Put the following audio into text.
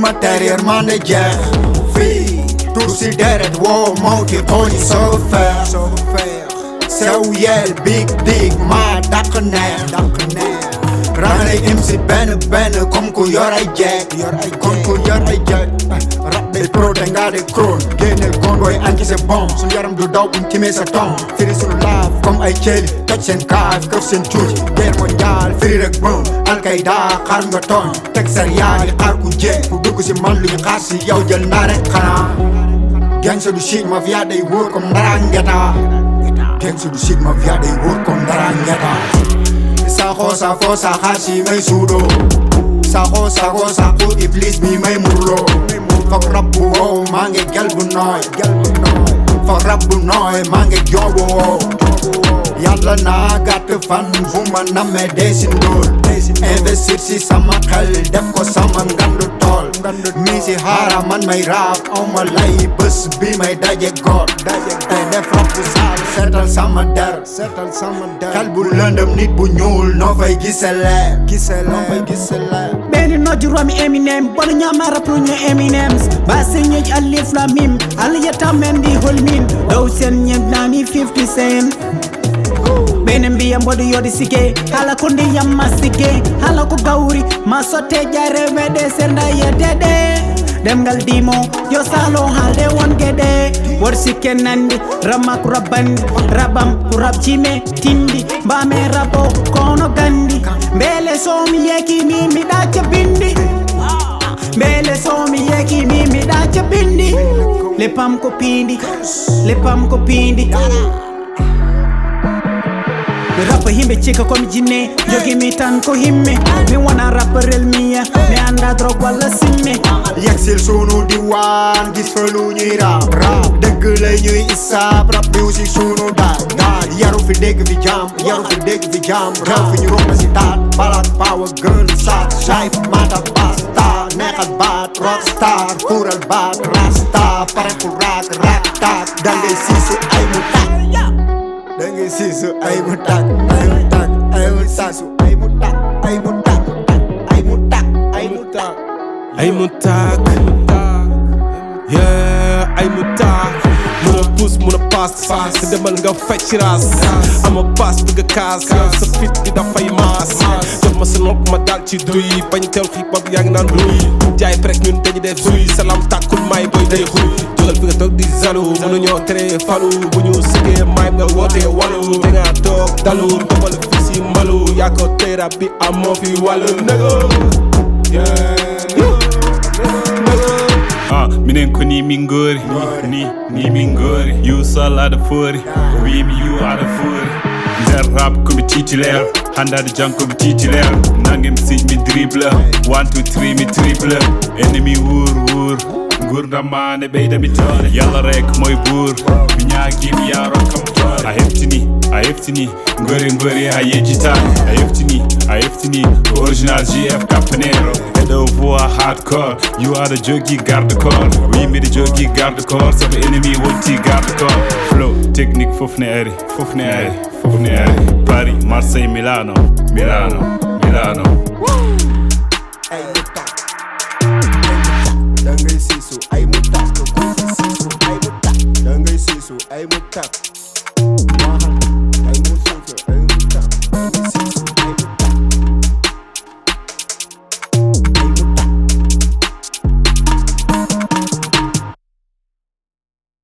matériel mande jeex fii tur si deret woo mawti xooli soo feex sew yeel big dig maa dàq neex ranay MC benn comme ku yor ay jeeg rap day pro TENNGAADEpro génneel gondooy anki sa bomb suñu yaram du daw buñ timee sa tom firi suñu laaf comme ay ceeli toj seen kaaf këf seen cuuj guerre mondiale firi rek boom Al-Qaïda xaar nga tooñ teg sar yaa ngi xaar ku jeeg ku dugg si man lu ñu xaar si yow jël naa rek xanaa gangsta du shit mafia day wóor comme ndara ngeta gangsta du shit mafia day wóor comme ndara ngeta Saxo xaar si may suudo Saxo saxo iblis bi may murlo Fak rap bu wow maa ngi gel bu nooy Fak rap bu nooy maa ngi joobu wow Yàlla naa gàtt fan bu ma namee desin lool investir si sama xel def ko sama ngandu tool mi si xaara man may rap aw ma lay bés bi may daje góor te def rap bu saal seetal sama der xel bu lëndëm nit bu ñuul noo fay gisele Beni noji romi Eminem Bono nyama rap runyo Eminems Basi nyej alif la mim Aliyata mendi holmin Dow sen nyeg nani 50 cent Benem biya mbodo yodi sike Hala kundi yamma sike Hala ku gauri Masote jare wede senda yedede Demgal dimo Yo salo halde won gede Wor sike nandi Rama ku rabandi Rabam ku rab chime Tindi Bame rabo kono gandi Mbele somi yeki mimi dacha bindi Mbele somi yeki mimi dacha bindi Lepam ko pindi Mi rappa himbe chika komi jinne Jogi mi tan ko himme Mi wana rappa rel miya Mi anda drog wala simme Yeksil sunu diwaan gis fa lu ñuy rap dëgg lay ñuy isaab rap music sunu daal yaru fi dégg fi jam rew fi ñu romb si taat balak power gun saat shape mata basta neexal baat rockstar kuural baat rasta pare ku raak taat dangay siisu ay mu tak dangay siisu ay mu tak yeah ay mu taak mun a puus mun a paas te demal nga fecc raas ama paas bëgg a kaas yow sa fit bi dafay maas jox ma sa nopp ma dal ci duy bañ teew xiibab yaa ngi naan luy jaay prek ñun dañu def suy salam tàkkul may boy day xuy jógal fi nga toog di zalu mënuñoo tere falu bu ñu sigee may nga wootee walu te nga toog dalu dogal fi si malu yaa ko teera bi amoo fi wàllu nego minen ko ni min gori ni min gori you sall ada fori wimi you ada fori nder rap ko mi titulaire handade janko mi titulaire nangem sij mi dribble 1 2 3 mi triple ennemi wur gurdamane ɓeyda mi toone yalla rek moy buur mi ñaagimi yaro kam toone a heftini ngori ha yejjitani a heftini original J.F. Capo Nero eɗo voix hardcore you are the jogi garde corps wi miɗo jogi garde corps sabu ennemi wonti garde corps flow technique fof ne ari Paris Marseille Milano dangay siisu ay mu tak